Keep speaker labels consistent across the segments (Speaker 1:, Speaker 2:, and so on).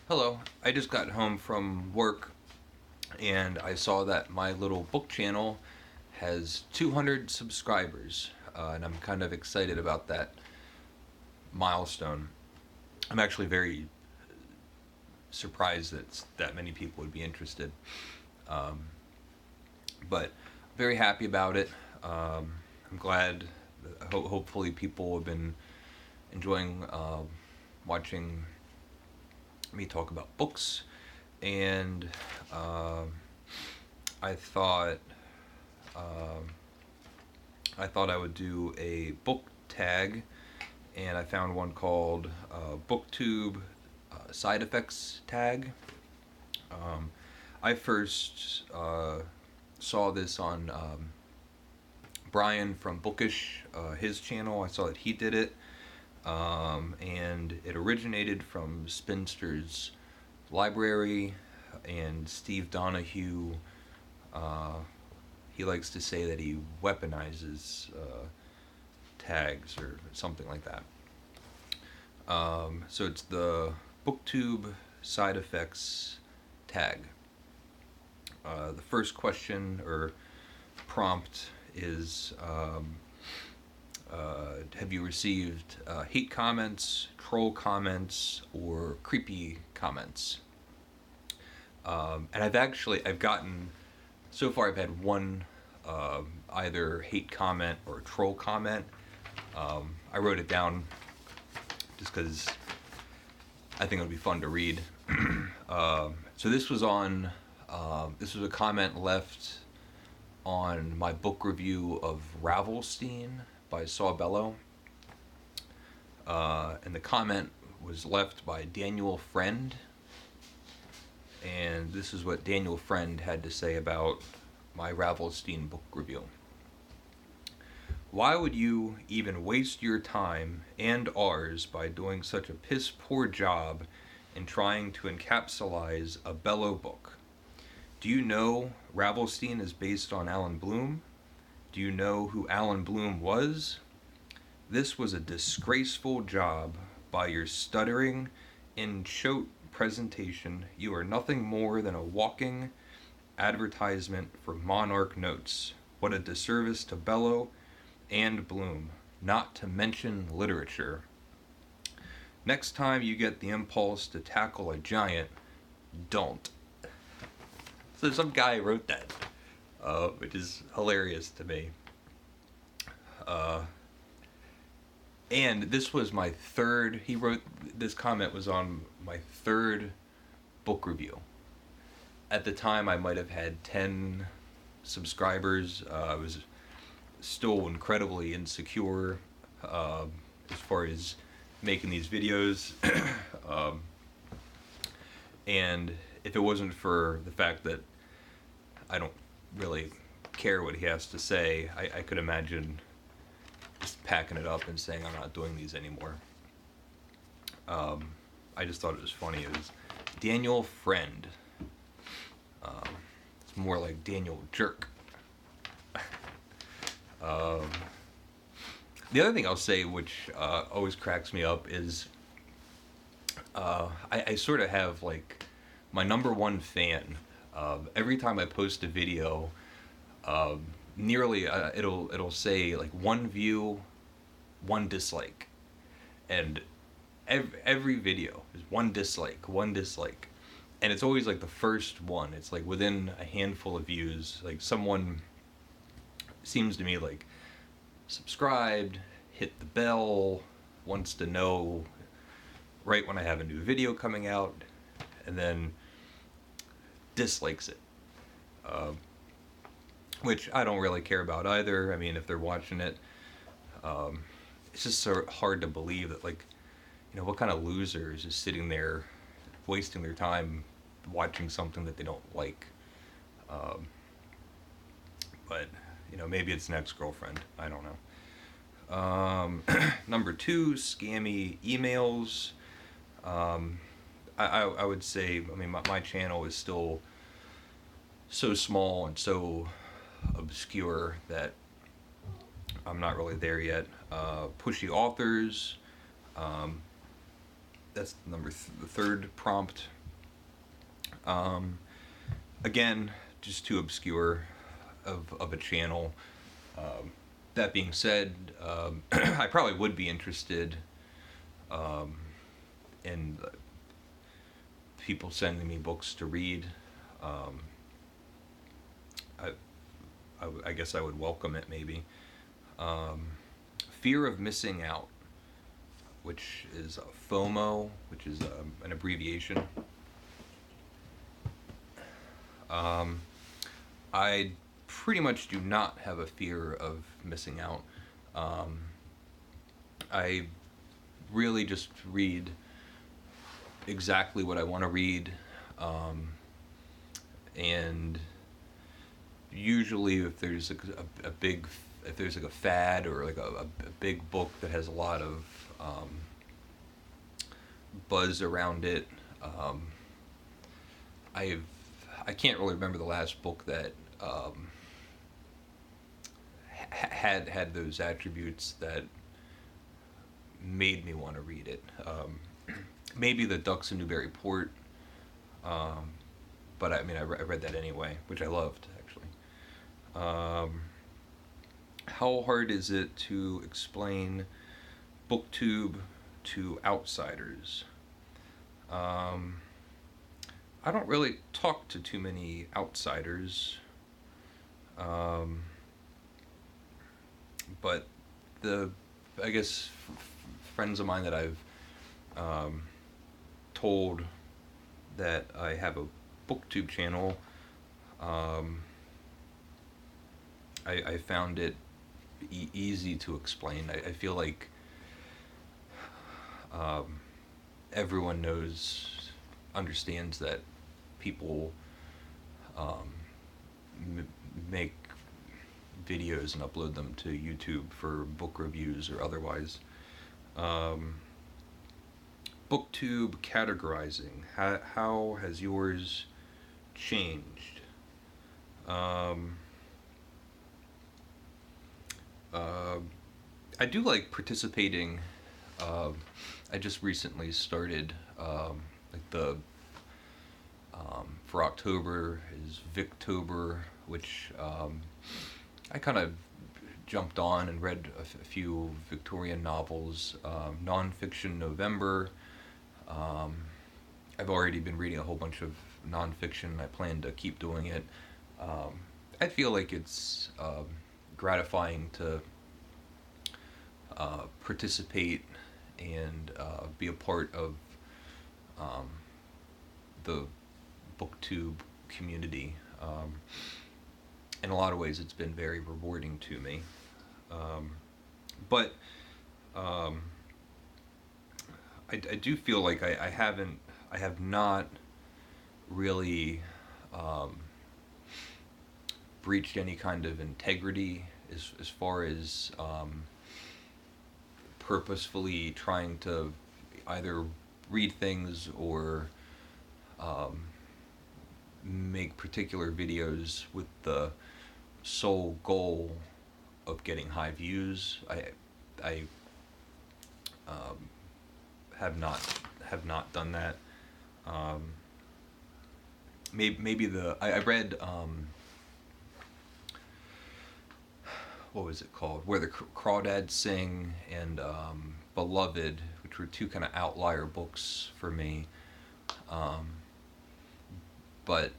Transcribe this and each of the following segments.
Speaker 1: Hello, I just got home from work and I saw that my little book channel has 200 subscribers, and I'm kind of excited about that milestone. I'm actually very surprised that that many people would be interested, um, but very happy about it. I'm glad. Hopefully, people have been enjoying watching me talk about books, and um I thought um, I would do a book tag, and I found one called BookTube side effects tag. Um, I first saw this on Brian from Bookish, his channel. I saw that he did it, and it originated from Spinster's Library, and Steve Donahue. Uh, he likes to say that he weaponizes tags or something like that. So it's the BookTube side effects tag. The first question or prompt is have you received hate comments, troll comments, or creepy comments? And I've gotten, so far I've had one either hate comment or troll comment. I wrote it down just because I think it would be fun to read. So this was a comment left on my book review of Ravelstein by Saw Bellow. And the comment was left by Daniel Friend. And this is what Daniel Friend had to say about my Ravelstein book review. Why would you even waste your time and ours by doing such a piss poor job in trying to encapsulize a Bellow book? Do you know Ravelstein is based on Alan Bloom? Do you know who Alan Bloom was? This was a disgraceful job by your stuttering in choate presentation. You are nothing more than a walking advertisement for Monarch Notes. What a disservice to Bellow and Bloom, not to mention literature. Next time you get the impulse to tackle a giant, don't. So some guy wrote that, which is hilarious to me. And this was my third, he wrote, this comment was on my third book review. At the time, I might have had 10 subscribers. I was still incredibly insecure as far as making these videos. And if it wasn't for the fact that I don't really care what he has to say, I could imagine just packing it up and saying I'm not doing these anymore. I just thought it was funny. It was Daniel Friend. It's more like Daniel Jerk. The other thing I'll say, which always cracks me up, is I sort of have like my number one fan. Every time I post a video, nearly it'll say like one view, one dislike, and every video is one dislike, and it's always like the first one. It's like within a handful of views, like someone seems to me like subscribed, hit the bell, wants to know right when I have a new video coming out, and then dislikes it. Which I don't really care about either. I mean, if they're watching it, it's just so hard to believe that, like, what kind of loser is just sitting there wasting their time watching something that they don't like. But, maybe it's an ex-girlfriend. I don't know. Number 2, scammy emails. I would say, I mean, my channel is still so small and so obscure that I'm not really there yet. Pushy authors. that's the third prompt. Again, just too obscure of a channel. That being said, I probably would be interested in people sending me books to read. I, I guess I would welcome it, maybe. Fear of missing out, which is FOMO, which is an abbreviation. I pretty much do not have a fear of missing out. I really just read exactly what I want to read, and usually if there's a big, if there's like a fad or like a big book that has a lot of buzz around it, I can't really remember the last book that had those attributes that made me want to read it. Maybe The Ducks in Newburyport, but I mean, I read that anyway, which I loved, actually. How hard is it to explain BookTube to outsiders? I don't really talk to too many outsiders, but I guess friends of mine that I've told that I have a BookTube channel, I found it easy to explain. I feel like everyone understands that people make videos and upload them to YouTube for book reviews or otherwise. BookTube categorizing. How has yours changed? I do like participating. I just recently started like the for October is Victober, which I kind of jumped on and read a few Victorian novels. Nonfiction November. I've already been reading a whole bunch of nonfiction. I plan to keep doing it. I feel like it's gratifying to participate and be a part of the BookTube community. In a lot of ways, it's been very rewarding to me. But I do feel like I have not really breached any kind of integrity as far as purposefully trying to either read things or make particular videos with the sole goal of getting high views. I have not done that. Maybe I read what was it called? Where the Crawdads Sing and Beloved, which were two kind of outlier books for me. But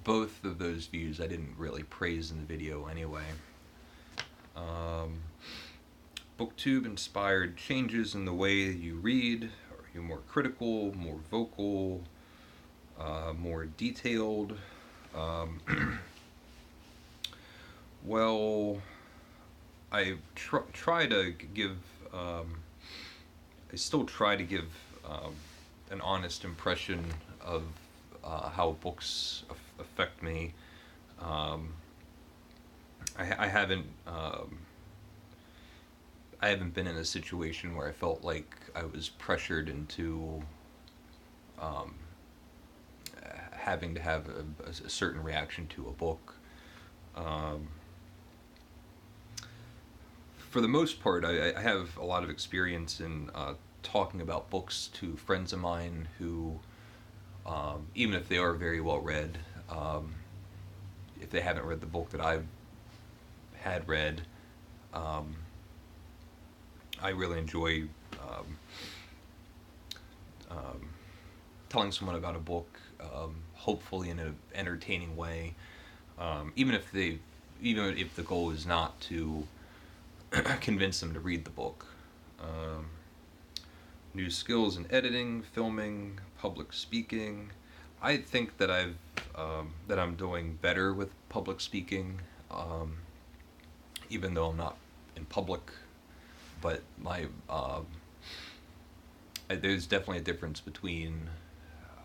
Speaker 1: both of those views I didn't really praise in the video anyway. BookTube inspired changes in the way you read. Are you more critical, more vocal, more detailed? Well, I try to give, I still try to give an honest impression of how books affect me. I haven't been in a situation where I felt like I was pressured into having to have a certain reaction to a book. For the most part, I have a lot of experience in talking about books to friends of mine who, even if they are very well read, if they haven't read the book that I've had read, um, I really enjoy um, telling someone about a book, hopefully in an entertaining way, even if the goal is not to convince them to read the book. Um, New skills in editing, filming, public speaking. I think that I'm doing better with public speaking, even though I'm not in public. But there's definitely a difference between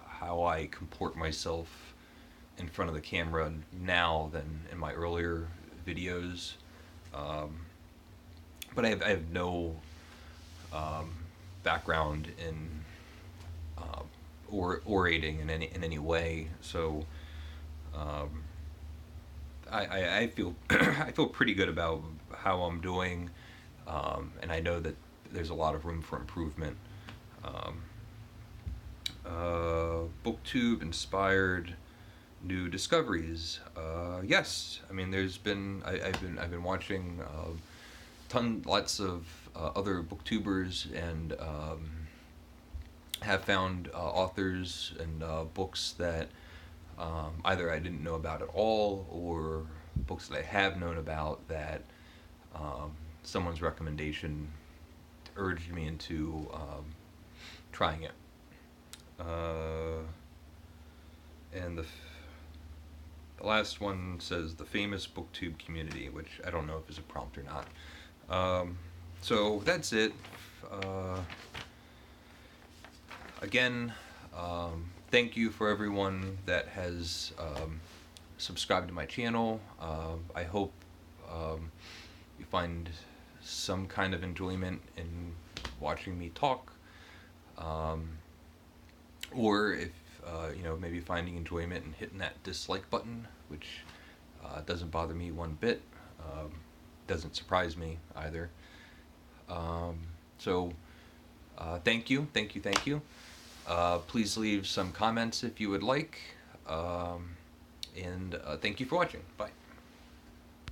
Speaker 1: how I comport myself in front of the camera now than in my earlier videos. Um, but I have no um, background in orating in any way, so um, I feel I feel pretty good about how I'm doing, and I know that there's a lot of room for improvement. Um, BookTube inspired new discoveries. Yes, I mean I've been watching lots of other booktubers, and have found authors and books that either I didn't know about at all, or books that I have known about that someone's recommendation urged me into trying it. And the last one says the famous BookTube community, which I don't know if is a prompt or not. So that's it. Again, thank you for everyone that has subscribed to my channel. I hope you find some kind of enjoyment in watching me talk, or if maybe finding enjoyment in hitting that dislike button, which doesn't bother me one bit. Doesn't surprise me either. So thank you. Please leave some comments if you would like, and thank you for watching. Bye.